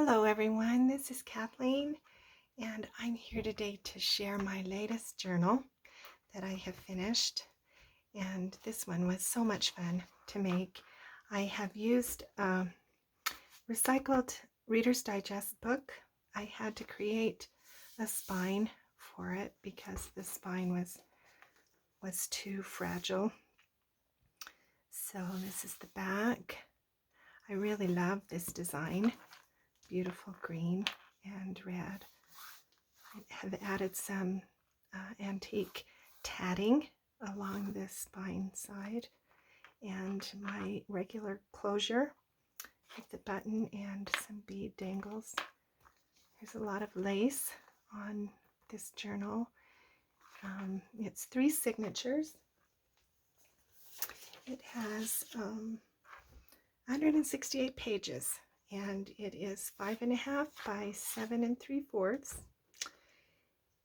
Hello everyone, this is Kathleen and I'm here today to share my latest journal that I have finished, and this one was so much fun to make. I have used a recycled Reader's Digest book. I had to create a spine for it because the spine was too fragile. So this is the back. I really love this design. Beautiful green and red. I have added some antique tatting along the spine side, and my regular closure with the button and some bead dangles. There's a lot of lace on this journal. It's 3 signatures. It has 168 pages, and it is 5.5 by 7 3/4.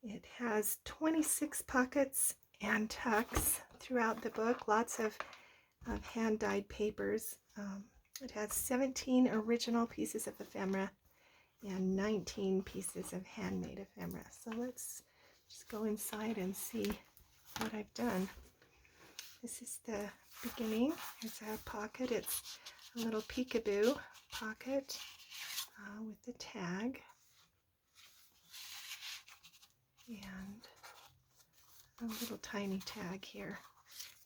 It has 26 pockets and tucks throughout the book, lots of hand-dyed papers. It has 17 original pieces of ephemera and 19 pieces of handmade ephemera. So let's just go inside and see what I've done. This is the beginning. There's a pocket. It's a little peekaboo pocket with the tag. And a little tiny tag here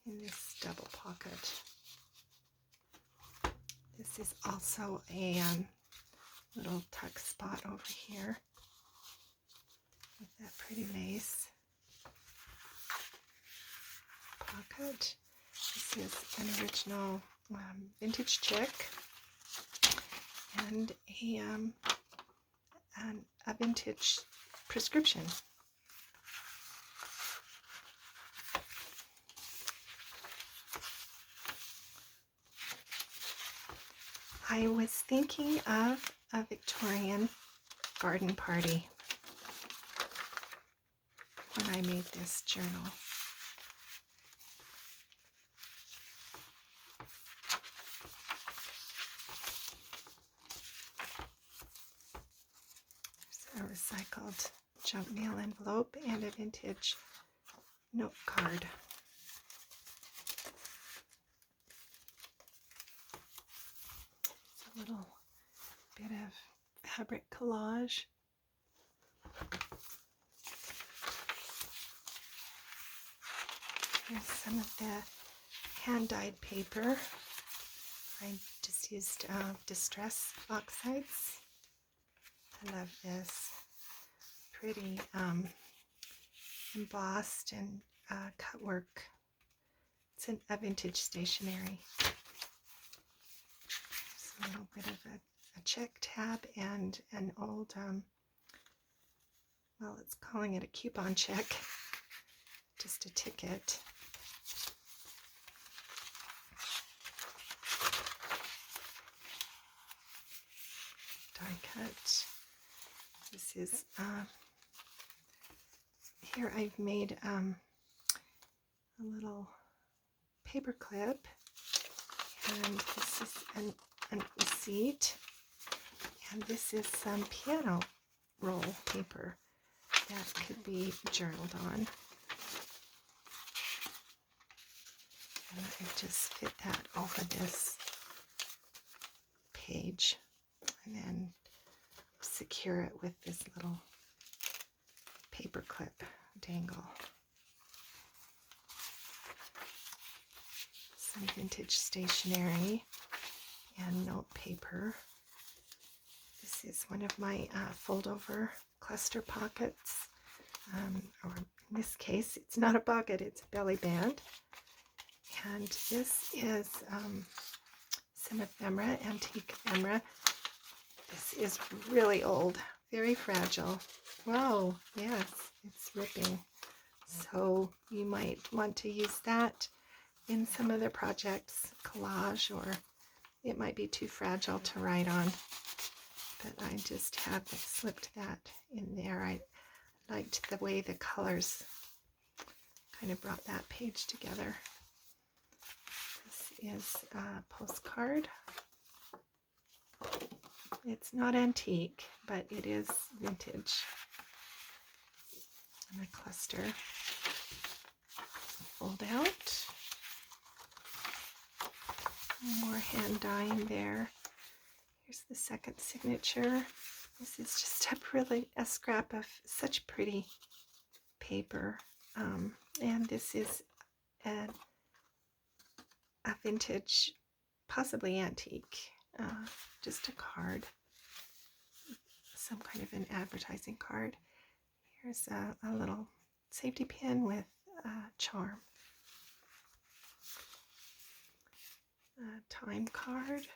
in this double pocket. This is also a little tuck spot over here with that pretty lace pocket. This is an original vintage chick and a vintage prescription. I was thinking of a Victorian garden party when I made this journal. There's a recycled junk mail envelope and a vintage note card. A little bit of fabric collage. Here's some of the hand-dyed paper. I just used distress oxides. I love this. Pretty embossed and cut work. It's a vintage stationery. A little bit of a check tab and an old, well, it's calling it a coupon check, just a ticket. Die cut. This is, here I've made a little paper clip, and this is an receipt, and this is some piano roll paper that could be journaled on, and I just fit that over this page and then secure it with this little paper clip dangle. Some vintage stationery and note paper. This is one of my fold-over cluster pockets, or in this case, it's not a pocket, it's a belly band. And this is some ephemera, antique ephemera. This is really old, very fragile. Whoa, yes, it's ripping. So you might want to use that in some other projects, collage, or it might be too fragile to write on, but I just have slipped that in there. I liked the way the colors kind of brought that page together. This is a postcard It's not antique, but it is vintage. And a cluster fold out. More hand dyeing there. Here's the second signature. This is just a scrap of such pretty paper. And this is a vintage, possibly antique, just a card, some kind of an advertising card. Here's a little safety pin with a charm. A time card.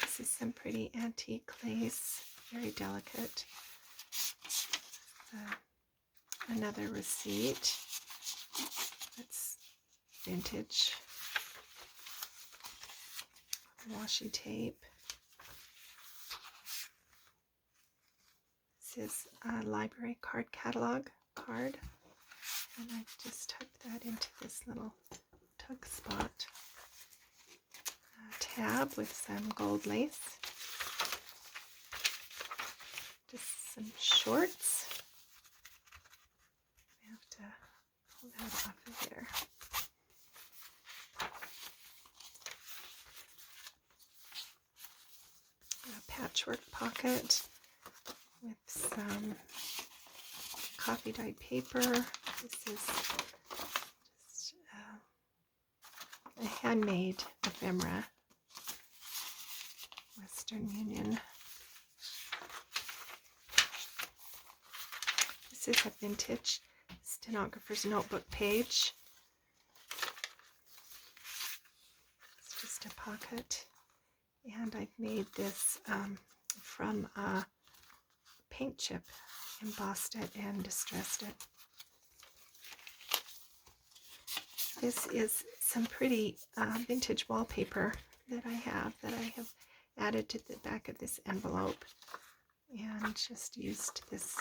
This is some pretty antique lace, very delicate. Another receipt. It's vintage. Washi tape. This is a library card catalog card, and I've just tucked that into this little tug spot. A tab with some gold lace. Just some shorts. I have to pull that off of there. A patchwork pocket with some coffee dyed paper. This is just a handmade ephemera, Western Union. This is a vintage stenographer's notebook page. It's just a pocket, and I've made this from a paint chip, embossed it and distressed it. This is some pretty vintage wallpaper that I have added to the back of this envelope, and just used this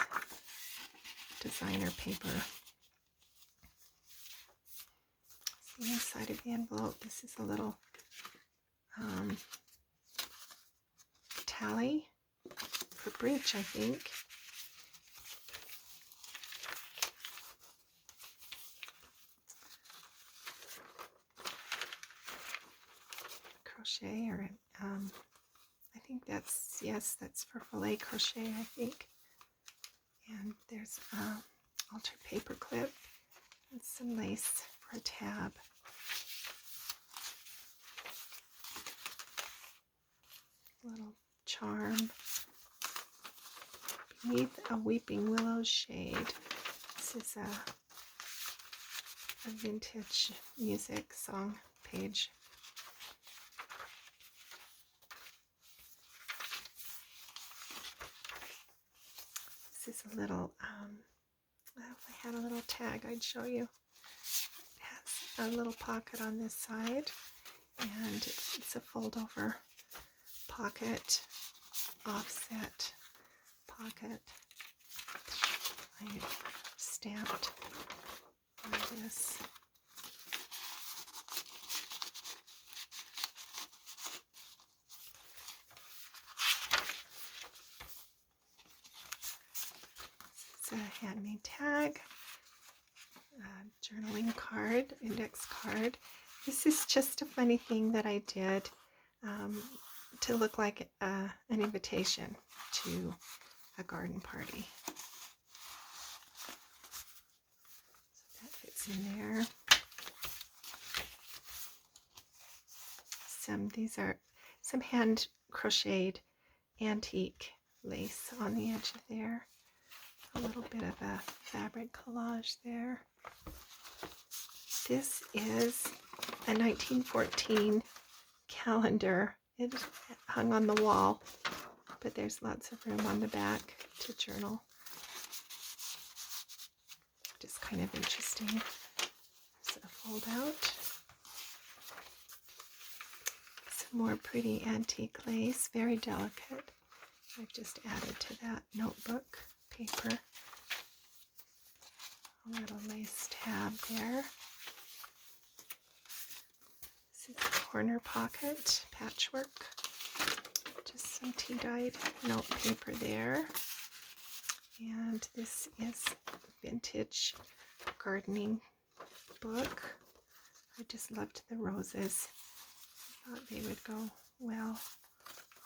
designer paper. See the inside of the envelope. This is a little tally for bridge, I think. Crochet, or I think that's, yes, that's for filet crochet, I think. And there's altered paper clip and some lace for a tab. Little charm. Beneath a weeping willow shade. This is a vintage music song page. This is a little, if I had a little tag, I'd show you. It has a little pocket on this side, and it's a fold over pocket, offset pocket. I stamped on this. It's a handmade tag, a journaling card, index card. This is just a funny thing that I did to look like an invitation to a garden party. So that fits in there. These are some hand crocheted antique lace on the edge of there. A little bit of a fabric collage there. This is a 1914 calendar. It hung on the wall, but there's lots of room on the back to journal. Just kind of interesting. There's a fold out. Some more pretty antique lace, very delicate. I've just added to that notebook paper. A little lace tab there. This is a corner pocket, patchwork. Just some tea dyed note paper there. And this is vintage gardening book. I just loved the roses. I thought they would go well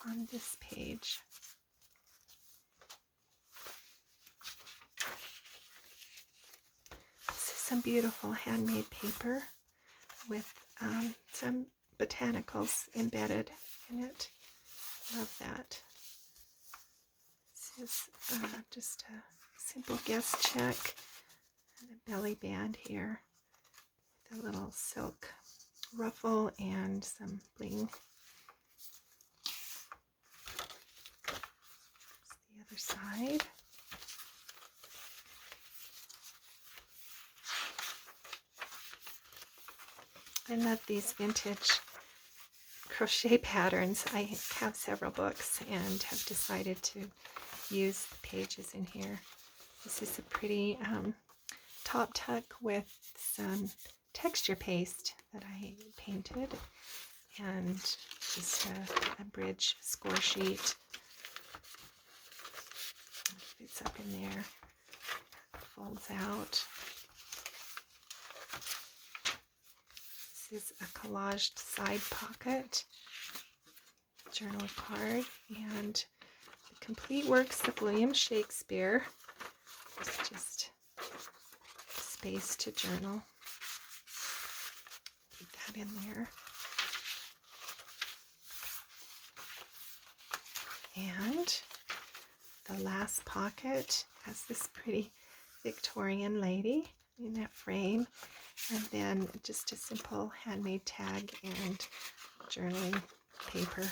on this page. This is some beautiful handmade paper with some botanicals embedded in it. Love that. This is just a simple guest check and a belly band here with a little silk ruffle and some bling. The other side. I love these vintage crochet patterns. I have several books and have decided to use the pages in here. This is a pretty top tuck with some texture paste that I painted, and just a bridge score sheet. It's up in there, folds out. This is a collaged side pocket, journal card, and the complete works of William Shakespeare. It's just space to journal. Keep that in there. And the last pocket has this pretty Victorian lady in that frame, and then just a simple handmade tag and journaling paper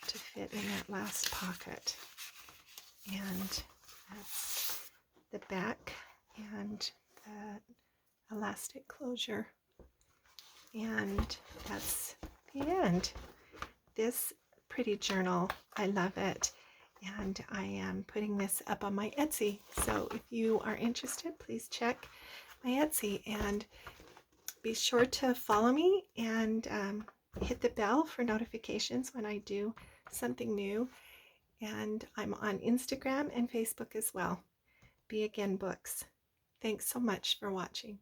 to fit in that last pocket. And that's the back and the elastic closure. And that's the end. This pretty journal, I love it. And I am putting this up on my Etsy. So if you are interested, please check my Etsy and be sure to follow me and hit the bell for notifications when I do something new. And I'm on Instagram and Facebook as well. Be Again Books. Thanks so much for watching.